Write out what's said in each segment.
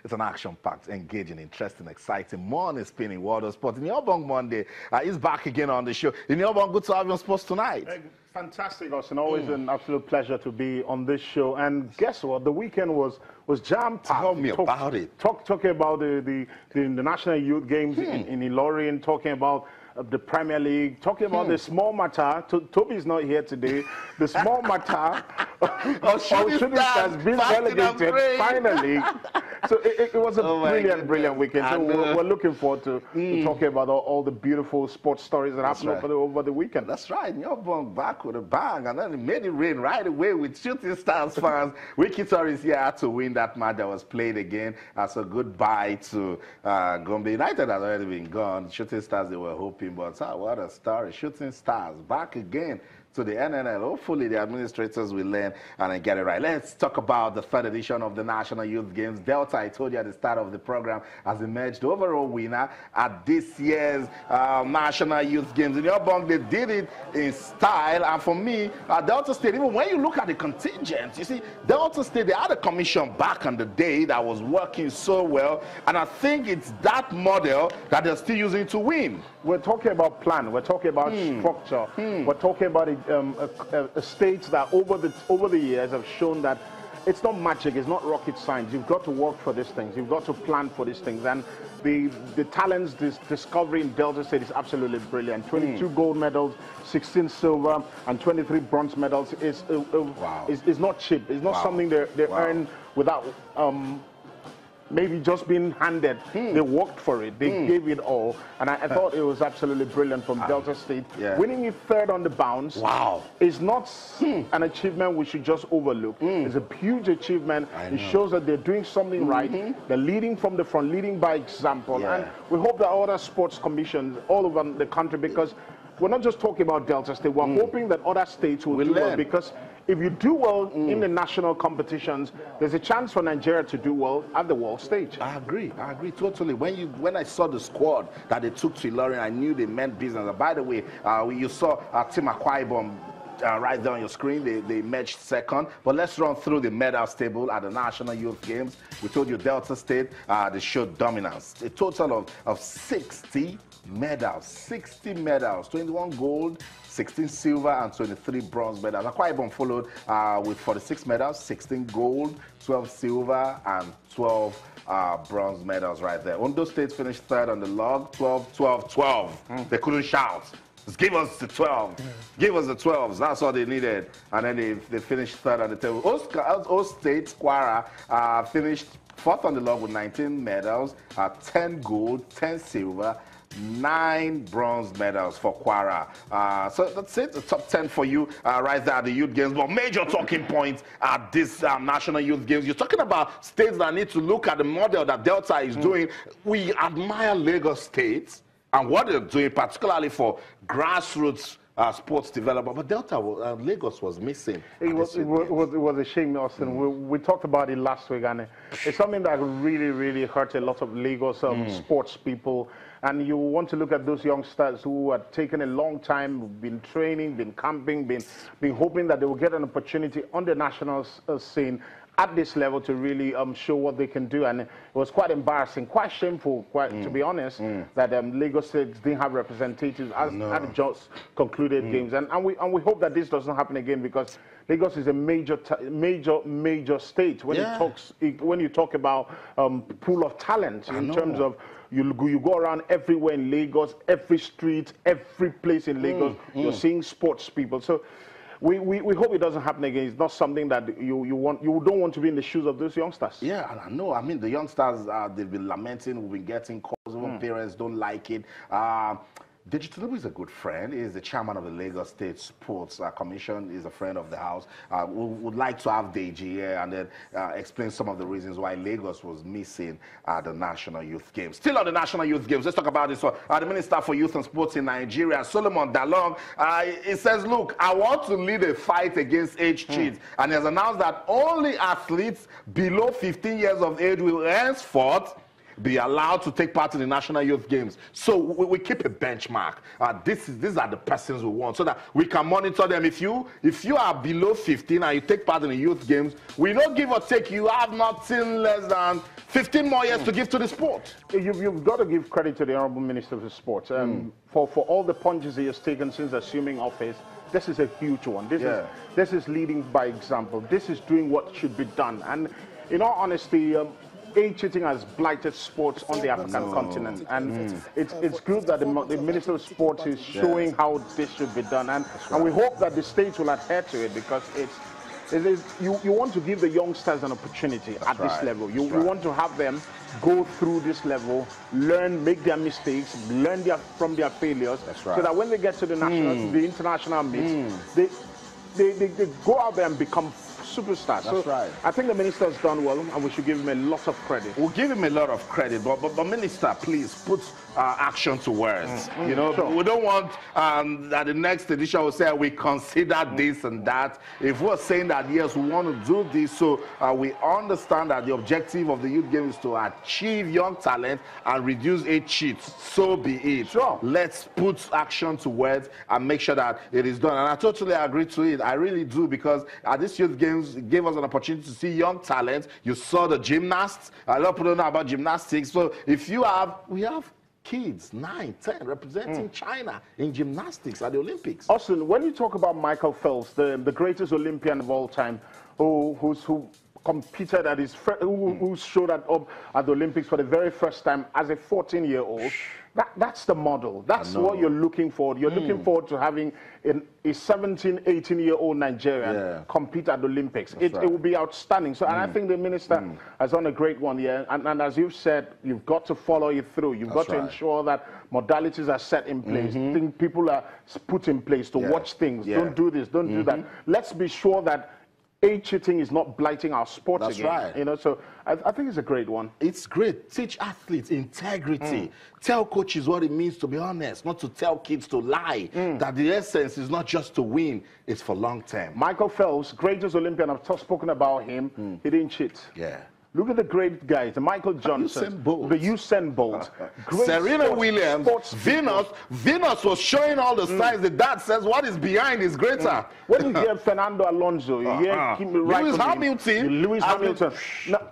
It's an action-packed, engaging, interesting, exciting morning spinning world of sport. In Yobong Monday, he's back again on the show. In Yobong, good to have you on Sports Tonight. Fantastic, Austin. Always an absolute pleasure to be on this show. And guess what? The weekend was jam-packed. Tell me about it. Talking about the National Youth Games in Ilorin, talking about the Premier League, talking about the small matter. Toby's not here today. The small matter of Shooting Stars being relegated finally. So it was a brilliant weekend. So we're looking forward to talking about all the beautiful sports stories that happened over the weekend. That's right. Yobong back with a bang, and then it made it rain right away with Shooting Stars fans. Wiki Tories here had to win that match that was played again. As a goodbye to Gombe United has already been gone. Shooting Stars, they were hoping. But what a story. Shooting Stars back again to the NNL. Hopefully the administrators will learn and get it right. Let's talk about the third edition of the National Youth Games. Delta, I told you at the start of the program, has emerged the overall winner at this year's National Youth Games. In Yobong, they did it in style. And for me, Delta State, even when you look at the contingent, you see, Delta State, they had a commission back on the day that was working so well. And I think it's that model that they're still using to win. We're talking about plan. We're talking about structure. We're talking about a stage that over the years have shown that it's not magic, it's not rocket science. You've got to work for these things. You've got to plan for these things. And the talents, this discovery in Delta State is absolutely brilliant. 22 gold medals, 16 silver, and 23 bronze medals is not cheap. It's not something they earn without maybe just being handed. They worked for it. They gave it all. And I thought it was absolutely brilliant from Delta State. Winning it third on the bounce is not an achievement we should just overlook. It's a huge achievement. It shows that they're doing something right. They're leading from the front, leading by example. And we hope that other sports commissions all over the country, because we're not just talking about Delta State, we're hoping that other states will do well, because if you do well in the national competitions, there's a chance for Nigeria to do well at the world stage. I agree totally. When I saw the squad that they took to Ilorin, I knew they meant business. And by the way, you saw Team Akwa Ibom right there on your screen. They emerged second. But let's run through the medals table at the National Youth Games. We told you Delta State, they showed dominance. A total of 60 medals, 60 medals, 21 gold, 16 silver, and 23 bronze medals. Akwa Ibom followed with 46 medals, 16 gold, 12 silver, and 12 bronze medals right there. Ondo State finished third on the log, 12, 12, 12. They couldn't shout. Just give us the 12. Give us the 12s. That's all they needed. And then they finished third on the table. O State, Kwara, finished fourth on the log with 19 medals, 10 gold, 10 silver, 9 bronze medals for Kwara. So that's it, the top 10 for you right there at the Youth Games. But major talking points at this National Youth Games. You're talking about states that need to look at the model that Delta is doing. We admire Lagos State and what they're doing, particularly for grassroots sports development. But Delta, Lagos was missing. It was a shame, Austin. We talked about it last week, and it's something that really hurt a lot of Lagos sports people. And you want to look at those youngsters who had taken a long time, been training, been camping, been hoping that they will get an opportunity on the national scene at this level to really show what they can do. And it was quite embarrassing, quite shameful, to be honest, that Lagos State didn't have representatives at the just concluded games. And we hope that this doesn't happen again, because Lagos is a major state when you talk about pool of talent in terms of you go around everywhere in Lagos, every street, every place in Lagos, you're seeing sports people. So we hope it doesn't happen again. It's not something that you don't want to be in the shoes of those youngsters. Yeah, and I know. I mean, the youngsters, they've been lamenting. We've been getting calls. Even parents don't like it. Digitalibu is a good friend. He's the chairman of the Lagos State Sports Commission. He's a friend of the house. We would like to have Deji here and then explain some of the reasons why Lagos was missing the National Youth Games. Still on the National Youth Games, let's talk about this one. The Minister for Youth and Sports in Nigeria, Solomon Dalong, he says, look, I want to lead a fight against age cheats. And he has announced that only athletes below 15 years of age will henceforth be allowed to take part in the National Youth Games. So we keep a benchmark. These are the persons we want, so that we can monitor them. If you are below 15 and you take part in the Youth Games, we don't give or take. You have nothing less than 15 more years to give to the sport. You've got to give credit to the Honorable Minister of Sports for all the punches he has taken since assuming office. This is a huge one. This is leading by example. This is doing what should be done. And in all honesty, age cheating has blighted sports on the African continent, and it's good that the Minister of Sports is showing how this should be done, and we hope that the states will adhere to it, because you want to give the youngsters an opportunity at this level. You want to have them go through this level, learn, make their mistakes, learn from their failures, so that when they get to the national, the international meets, they go out there and become superstars. I think the minister has done well, and we should give him a lot of credit. We'll give him a lot of credit, but minister, please put action to words. You know, we don't want that the next edition will say we consider this and that. If we're saying that yes, we want to do this, so we understand that the objective of the youth game is to achieve young talent and reduce age cheats, so be it. Let's put action to words and make sure that it is done. And I totally agree to it. I really do, because at this youth games, it gave us an opportunity to see young talent. You saw the gymnasts. A lot of people don't know about gymnastics. So if you have, we have kids, 9, 10, representing China in gymnastics at the Olympics. Austin, when you talk about Michael Phelps, the greatest Olympian of all time, who competed at his, who showed up at the Olympics for the very first time as a 14-year-old, that's the model. That's what you're looking for. You're looking forward to having a 17, 18-year-old Nigerian compete at the Olympics. It will be outstanding. So, and I think the minister has done a great one here. And as you've said, you've got to follow it through. You've got to ensure that modalities are set in place. People are put in place to watch things. Don't do this, don't do that. Let's be sure that age cheating is not blighting our sports again. You know, so I think it's a great one. It's great. Teach athletes integrity. Tell coaches what it means to be honest, not to tell kids to lie. That the essence is not just to win, it's for long term. Michael Phelps, greatest Olympian, I've spoken about him. He didn't cheat. Look at the great guys, the Michael Johnson, the Usain Bolt, Serena Williams, Venus was showing all the signs. The dad says what is behind is greater. When you hear Fernando Alonso, you hear Lewis Hamilton. Now,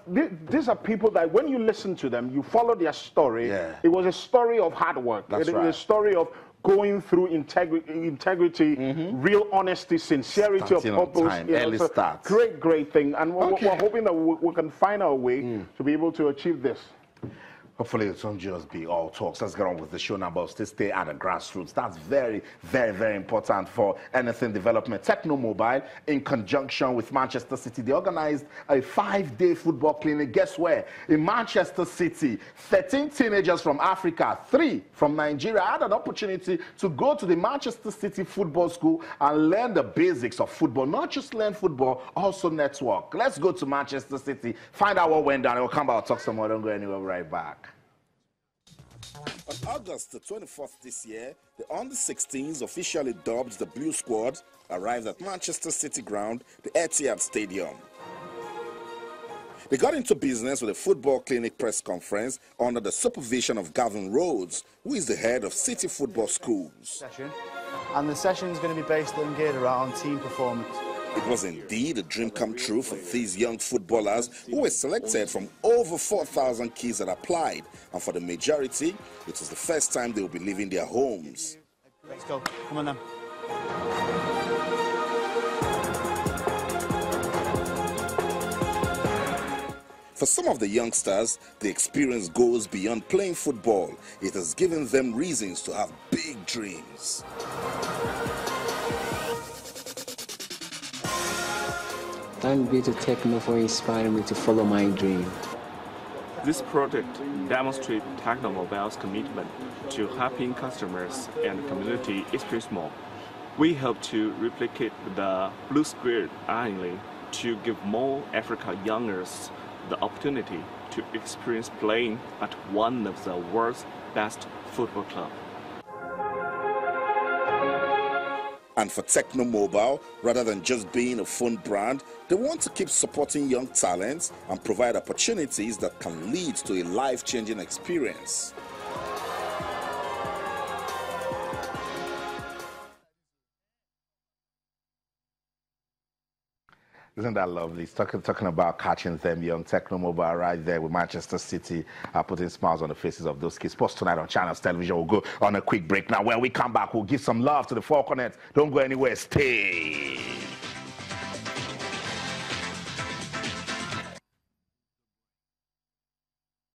these are people that when you listen to them, you follow their story. It was a story of hard work. It was a story of going through integrity, real honesty, sincerity of purpose. Early start. Great thing. And we're hoping that we can find our way to be able to achieve this. Hopefully it won't just be all talks. Let's get on with the show now, but stay at the grassroots. That's very, very, very important for anything development. Techno Mobile, in conjunction with Manchester City, they organized a 5-day football clinic. Guess where? In Manchester City. 13 teenagers from Africa, 3 from Nigeria had an opportunity to go to the Manchester City Football School and learn the basics of football. Not just learn football, also network. Let's go to Manchester City, find out what went down, and we'll come back and talk some more. Don't go anywhere, we'll be right back. On August the 24th this year, the Under-16s, officially dubbed the Blue Squad, arrived at Manchester City ground, the Etihad Stadium. They got into business with a football clinic press conference under the supervision of Gavin Rhodes, who is the head of City Football Schools. And the session is going to be based and geared around team performance. It was indeed a dream come true for these young footballers who were selected from over 4,000 kids that applied. And for the majority, it was the first time they will be leaving their homes. Let's go. Come on then. For some of the youngsters, the experience goes beyond playing football. It has given them reasons to have big dreams. Thank be to Techno for inspiring me to follow my dream. This project demonstrates Techno Mobile's commitment to helping customers and community extremely small. We hope to replicate the Blue Squad annually to give more African youngsters the opportunity to experience playing at one of the world's best football clubs. And for Techno Mobile, rather than just being a phone brand, they want to keep supporting young talents and provide opportunities that can lead to a life-changing experience. Isn't that lovely? It's talking about catching them young. Techno Mobile right there with Manchester City, putting smiles on the faces of those kids. Sports Tonight on Channels Television. We'll go on a quick break now. When we come back, we'll give some love to the Falconets. Don't go anywhere. Stay.